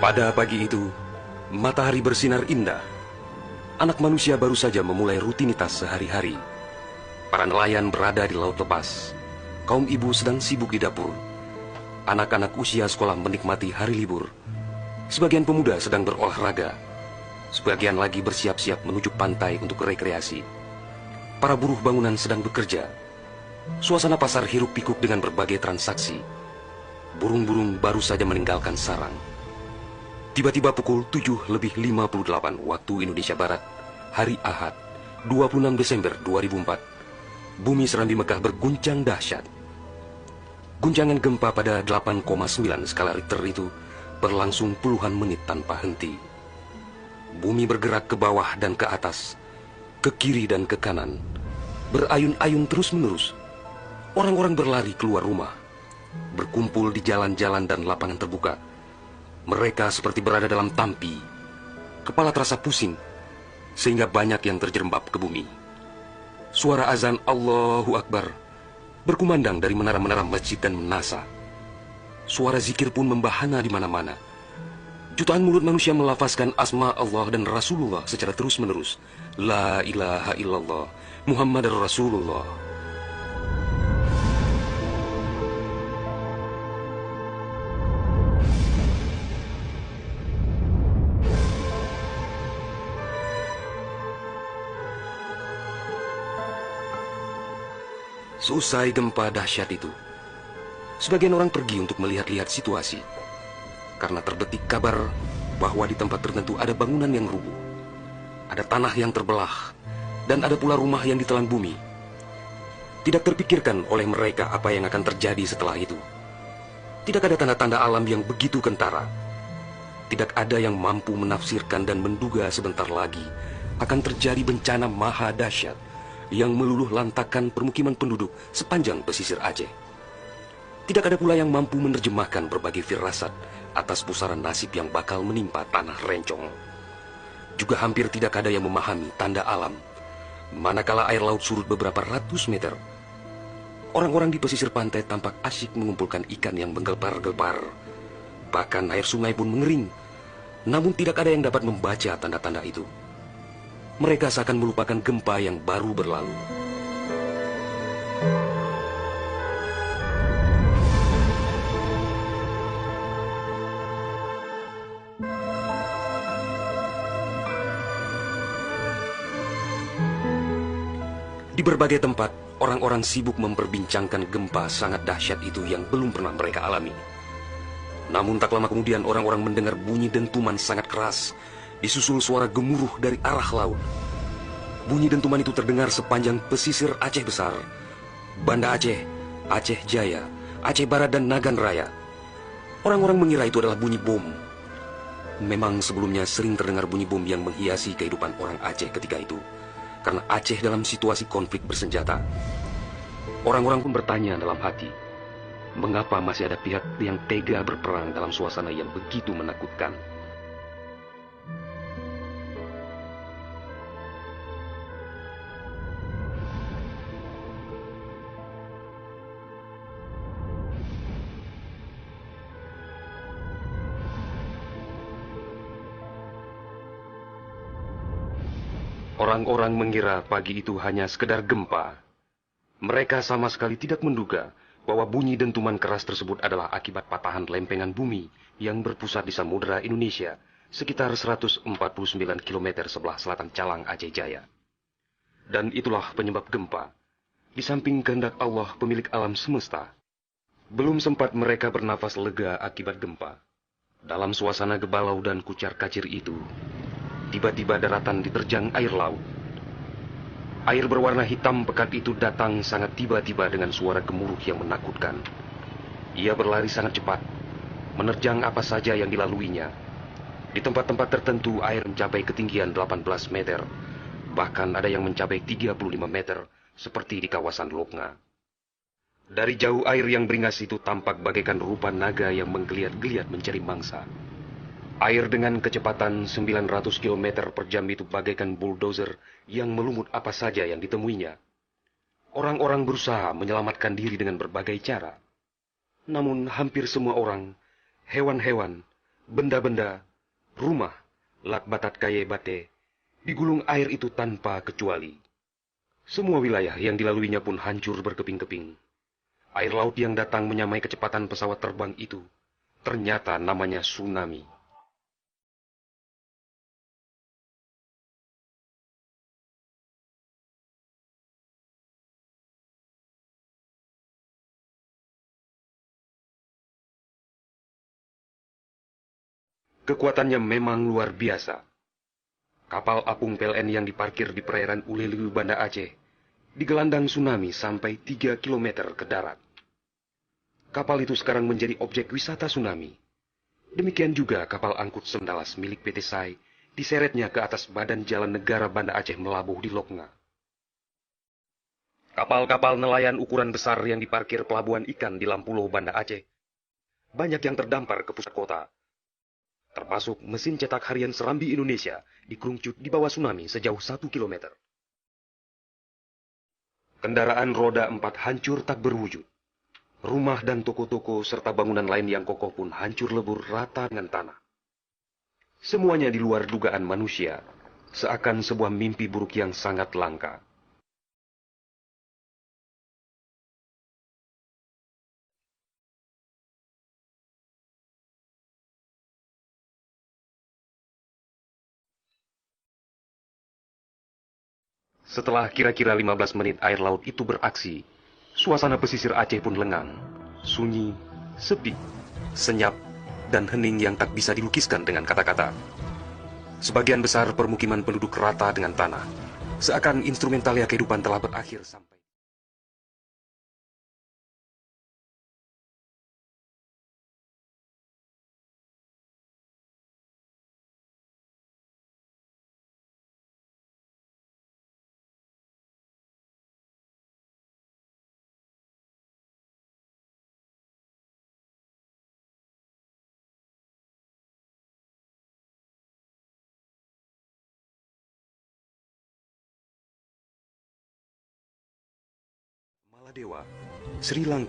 Pada pagi itu, matahari bersinar indah. Anak manusia baru saja memulai rutinitas sehari-hari. Para nelayan berada di laut lepas. Kaum ibu sedang sibuk di dapur. Anak-anak usia sekolah menikmati hari libur. Sebagian pemuda sedang berolahraga. Sebagian lagi bersiap-siap menuju pantai untuk rekreasi. Para buruh bangunan sedang bekerja. Suasana pasar hiruk-pikuk dengan berbagai transaksi. Burung-burung baru saja meninggalkan sarang. Tiba-tiba pukul 7:58 waktu Indonesia Barat, hari Ahad, 26 Desember 2004, bumi Serambi Mekah berguncang dahsyat. Guncangan gempa pada 8,9 skala Richter itu berlangsung puluhan menit tanpa henti. Bumi bergerak ke bawah dan ke atas, ke kiri dan ke kanan, berayun-ayun terus-menerus. Orang-orang berlari keluar rumah, berkumpul di jalan-jalan dan lapangan terbuka. Mereka seperti berada dalam tampi. Kepala terasa pusing, sehingga banyak yang terjerembab ke bumi. Suara azan Allahu Akbar berkumandang dari menara-menara masjid dan menasa. Suara zikir pun membahana di mana-mana. Jutaan mulut manusia melafazkan asma Allah dan Rasulullah secara terus-menerus. La ilaha illallah, Muhammadar Rasulullah. Seusai gempa dahsyat itu, sebagian orang pergi untuk melihat-lihat situasi. Karena terbetik kabar bahwa di tempat tertentu ada bangunan yang rubuh, ada tanah yang terbelah, dan ada pula rumah yang ditelan bumi. Tidak terpikirkan oleh mereka apa yang akan terjadi setelah itu. Tidak ada tanda-tanda alam yang begitu kentara. Tidak ada yang mampu menafsirkan dan menduga sebentar lagi akan terjadi bencana maha dahsyat yang meluluh lantakkan permukiman penduduk sepanjang pesisir Aceh. Tidak ada pula yang mampu menerjemahkan berbagai firasat atas pusaran nasib yang bakal menimpa tanah rencong. Juga hampir tidak ada yang memahami tanda alam, manakala air laut surut beberapa ratus meter. Orang-orang di pesisir pantai tampak asyik mengumpulkan ikan yang menggelpar-gelpar. Bahkan air sungai pun mengering, namun tidak ada yang dapat membaca tanda-tanda itu. Mereka seakan melupakan gempa yang baru berlalu. Di berbagai tempat, orang-orang sibuk memperbincangkan gempa sangat dahsyat itu yang belum pernah mereka alami. Namun tak lama kemudian orang-orang mendengar bunyi dentuman sangat keras, disusul suara gemuruh dari arah laut. Bunyi dentuman itu terdengar sepanjang pesisir Aceh Besar, Banda Aceh, Aceh Jaya, Aceh Barat, dan Nagan Raya. Orang-orang mengira itu adalah bunyi bom. Memang sebelumnya sering terdengar bunyi bom yang menghiasi kehidupan orang Aceh ketika itu, karena Aceh dalam situasi konflik bersenjata. Orang-orang pun bertanya dalam hati, mengapa masih ada pihak yang tega berperang dalam suasana yang begitu menakutkan? Orang-orang mengira pagi itu hanya sekedar gempa. Mereka sama sekali tidak menduga bahwa bunyi dentuman keras tersebut adalah akibat patahan lempengan bumi yang berpusat di Samudra Indonesia, sekitar 149 km sebelah selatan Calang Aceh Jaya. Dan itulah penyebab gempa. Di samping kehendak Allah pemilik alam semesta, belum sempat mereka bernafas lega akibat gempa. Dalam suasana gebalau dan kucar-kacir itu, tiba-tiba daratan diterjang air laut. Air berwarna hitam pekat itu datang sangat tiba-tiba dengan suara gemuruh yang menakutkan. Ia berlari sangat cepat, menerjang apa saja yang dilaluinya. Di tempat-tempat tertentu air mencapai ketinggian 18 meter, bahkan ada yang mencapai 35 meter, seperti di kawasan Loknga. Dari jauh air yang beringas itu tampak bagaikan rupa naga yang menggeliat-geliat mencari mangsa. Air dengan kecepatan 900 km per jam itu bagaikan bulldozer yang melumut apa saja yang ditemuinya. Orang-orang berusaha menyelamatkan diri dengan berbagai cara. Namun hampir semua orang, hewan-hewan, Benda-benda, rumah, Lakbatat Kaye Bate, digulung air itu tanpa kecuali. Semua wilayah yang dilaluinya pun hancur berkeping-keping. Air laut yang datang menyamai kecepatan pesawat terbang itu, ternyata namanya tsunami. Kekuatannya memang luar biasa. Kapal apung PLN yang diparkir di perairan Ulelu, Banda Aceh, digelandang tsunami sampai 3 kilometer ke darat. Kapal itu sekarang menjadi objek wisata tsunami. Demikian juga kapal angkut Sendalas milik PT SAI diseretnya ke atas badan jalan negara Banda Aceh melabuh di Lokna. Kapal-kapal nelayan ukuran besar yang diparkir pelabuhan ikan di Lampulo, Banda Aceh, banyak yang terdampar ke pusat kota. Termasuk mesin cetak harian Serambi Indonesia dikerungcut di bawah tsunami sejauh 1 kilometer. Kendaraan roda 4 hancur tak berwujud. Rumah dan toko-toko serta bangunan lain yang kokoh pun hancur lebur rata dengan tanah. Semuanya di luar dugaan manusia, seakan sebuah mimpi buruk yang sangat langka. Setelah kira-kira 15 menit air laut itu beraksi, suasana pesisir Aceh pun lengang, sunyi, sepi, senyap, dan hening yang tak bisa dilukiskan dengan kata-kata. Sebagian besar permukiman penduduk rata dengan tanah, seakan instrumentalia kehidupan telah berakhir sampai. Maladewa, Sri Lanka.